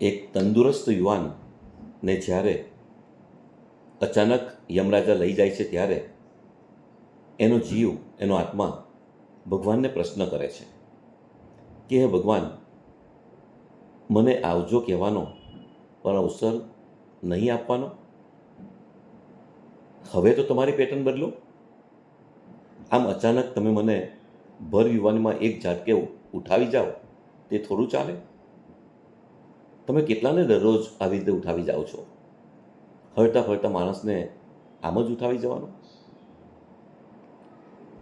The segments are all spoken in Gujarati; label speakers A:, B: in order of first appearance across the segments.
A: એક તંદુરસ્ત યુવાનને જ્યારે અચાનક યમરાજા લઈ જાય છે ત્યારે એનો જીવ, એનો આત્મા ભગવાનને પ્રશ્ન કરે છે કે હે ભગવાન, મને આવજો કહેવાનો પણ અવસર નહીં આપવાનો? હવે તો તમારી પેટર્ન બદલો. આમ અચાનક તમે મને ભર યુવાનીમાં એક ઝાટકે ઉઠાવી જાઓ તે થોડું ચાલે? તમે કેટલાને દરરોજ આવી રીતે ઉઠાવી જાઓ છો? હરતા ફરતા માણસને આમ જ ઉઠાવી જવાનો?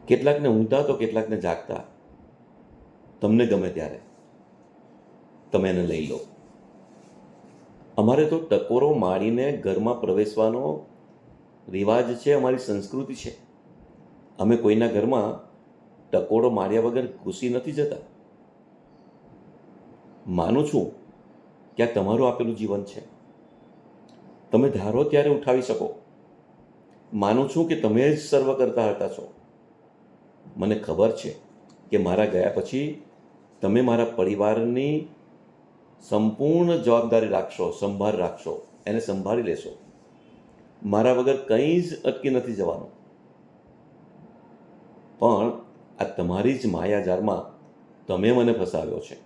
A: કેટલાકને ઊંઘતા તો કેટલાકને જાગતા. તમને ગમે ત્યારે તમે એને લઈ લો. અમારે તો ટકોરો મારીને ઘરમાં પ્રવેશવાનો રિવાજ છે, અમારી સંસ્કૃતિ છે. અમે કોઈના ઘરમાં ટકોરો માર્યા વગર ઘૂસી નથી જતા. માનું છું કે આ તમારું આપેલું જીવન છે. તમે ધારો ત્યારે ઉઠાવી શકો. માનું છું કે તમે જ સર્વ કરતા હતા છો. મને ખબર છે કે મારા ગયા પછી તમે મારા પરિવારની સંપૂર્ણ જવાબદારી રાખશો, સંભાળ રાખશો, એને સંભાળી લેશો. મારા વગર કંઈ જ અટકી નથી જવાનું. પણ આ તમારી જ માયાજાળમાં તમે મને ફસાવ્યો છે.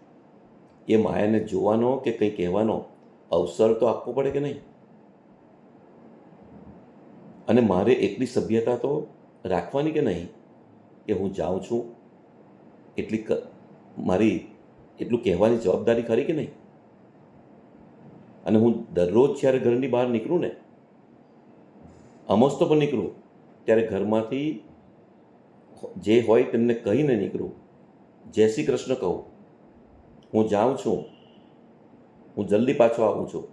A: એ માયાને જોવાનો કે કંઈ કહેવાનો અવસર તો આપવો પડે કે નહીં? અને મારે એટલી સભ્યતા તો રાખવાની કે નહીં કે હું જાઉં છું મારી એટલું કહેવાની જવાબદારી ખરી કે નહીં? અને હું દરરોજ જ્યારે ઘરની બહાર નીકળું ને, અમસ્તો પણ નીકળું, ત્યારે ઘરમાંથી જે હોય તેમને કહીને નીકળું. જય શ્રી કૃષ્ણ કહું, હું જાઉં છું, હું જલ્દી પાછો આવું છું,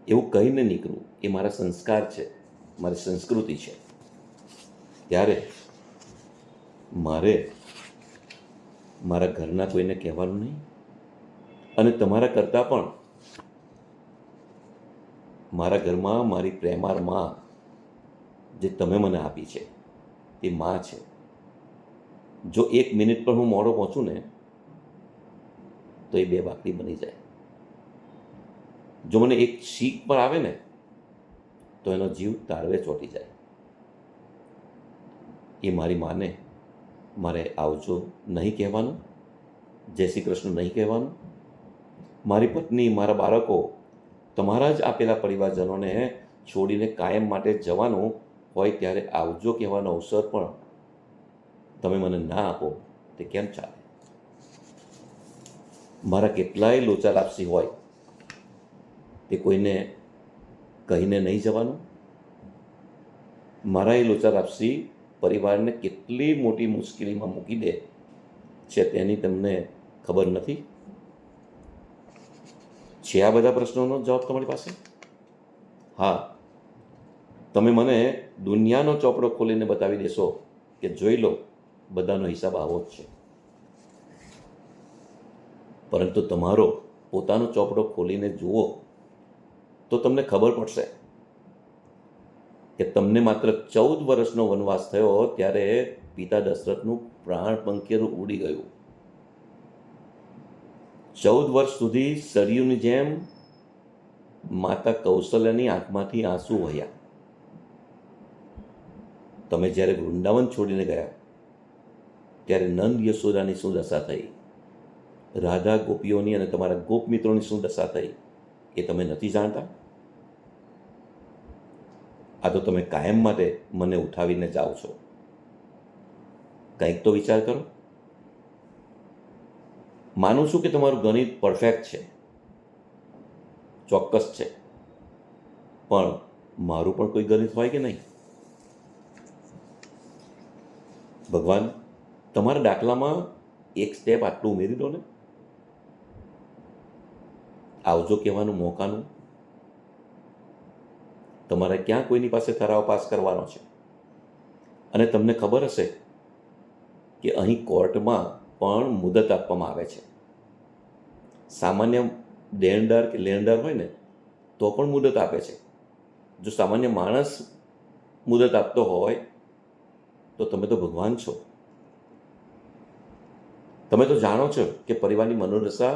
A: એવું કહીને નીકળું. એ મારા સંસ્કાર છે, મારી સંસ્કૃતિ છે. ત્યારે મારે મારા ઘરના કોઈને કહેવાનું નહીં. અને તમારા કરતાં પણ મારા ઘરમાં મારી પ્રેમાળ માં જે તમે મને આપી છે એ માં છે. જો 1 મિનિટ પર હું મોડો પહોંચું ને તો એ 2 બાકડી બની જાય. જો મને એક શીખ પર આવે ને તો એનો જીવ તાળવે ચોંટી જાય. એ મારી માને મારે આવજો નહીં કહેવાનું, જય શ્રી કૃષ્ણ નહીં કહેવાનું. મારી પત્ની, મારા બાળકો, તમારા જ આપેલા પરિવારજનોને છોડીને કાયમ માટે જવાનું હોય ત્યારે આવજો કહેવાનો અવસર પણ તમે મને ના આપો તે કેમ ચાલે? મારા કેટલાય લોચા લાપસી હોય તે કોઈને કહીને નહીં જવાનું. મારા એ લોચા લાપસી પરિવારને કેટલી મોટી મુશ્કેલીમાં મૂકી દે છે તેની તમને ખબર નથી. છે આ બધા પ્રશ્નોનો જવાબ તમારી પાસે? હા, તમે મને દુનિયાનો ચોપડો ખોલીને બતાવી દેશો કે જોઈ લો, બધાનો હિસાબ આવો જ છે. પરંતુ તમારો પોતાનો ચોપડો ખોલીને જુઓ તો તમને ખબર પડશે કે તમને માત્ર 14 વર્ષનો વનવાસ થયો ત્યારે પિતા દશરથનું પ્રાણ પંખિયું ઉડી ગયું. 14 વર્ષ સુધી સરયુની જેમ માતા કૌશલ્યની આંખમાંથી આંસુ વહ્યા. તમે જ્યારે વૃંદાવન છોડીને ગયા ત્યારે નંદ યશોદાની શું દશા થઈ, રાધા ગોપીઓની અને તમારા ગોપ મિત્રોની શું દશા થઈ એ તમે નથી જાણતા? આ તો તમે કાયમ માટે મને ઉઠાવીને જાઓ છો. કંઈક તો વિચાર કરો. માનું છું કે તમારું ગણિત પરફેક્ટ છે, ચોક્કસ છે, પણ મારું પણ કોઈ ગણિત હોય કે નહીં? ભગવાન, તમારા દાખલામાં એક સ્ટેપ આટલું ઉમેરી દો ને. આવજો કહેવાનું મોકાનું. તમારે ક્યાં કોઈની પાસે ઠરાવ પાસ કરવાનો છે? અને તમને ખબર હશે કે અહીં કોર્ટમાં પણ મુદત આપવામાં આવે છે. સામાન્ય દેણદાર કે લેણદાર હોય ને તો પણ મુદત આપે છે. જો સામાન્ય માણસ મુદત આપતો હોય તો તમે તો ભગવાન છો. તમે તો જાણો છો કે પરિવારની મનોદશા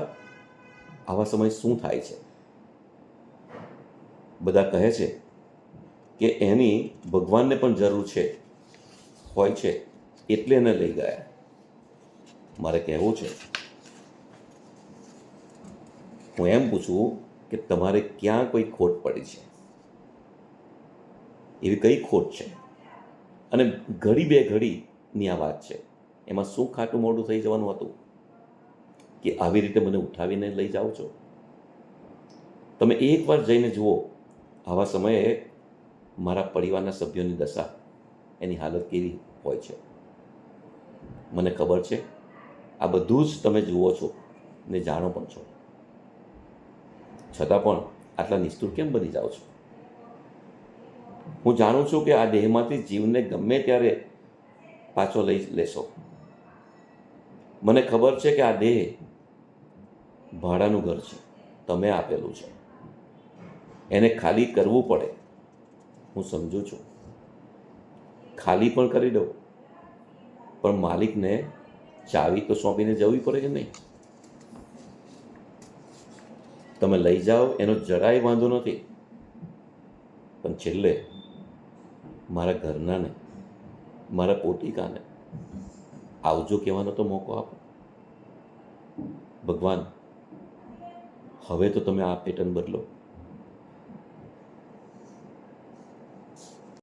A: આવા સમયે શું થાય છે? બધા કહે છે કે એની ભગવાનને પણ જરૂર છે હોય છે એટલે એને લઈ ગયા. મારે કહેવું છે, હું એમ પૂછું કે તમારે ક્યાં કોઈ ખોટ પડી છે? એવી કઈ ખોટ છે? અને ઘડી બે ઘડીની આ વાત છે, એમાં શું ખાટું મોડું થઈ જવાનું હતું કે આવી રીતે મને ઉઠાવીને લઈ જાઓ છો? તમે એકવાર જઈને જુઓ આવા સમયે મારા પરિવારના સભ્યોની દશા, એની હાલત કેવી હોય છે. મને ખબર છે, આ બધું જ તમે જુઓ છો ને જાણો પણ છો, છતાં પણ આટલા નિષ્ઠુર કેમ બની જાઓ છો? હું જાણું છું કે આ દેહમાંથી જીવને ગમે ત્યારે પાછો લઈ લેશો. મને ખબર છે કે આ દેહ ભાડાનું ઘર છે, તમે આપેલું છે, એને ખાલી કરવું પડે, હું સમજુ છું. ખાલી પણ કરી દો, પણ માલિકને ચાવી તો સોંપીને જવી પડે કે નહીં? તમે લઈ જાઓ એનો જરાય વાંધો નથી, પણ છેલ્લે મારા ઘરનાને, મારા પોતિકાને આવજો કહેવાનો તો મોકો આપો. ભગવાન, હવે તો તમે આ પેટર્ન બદલો.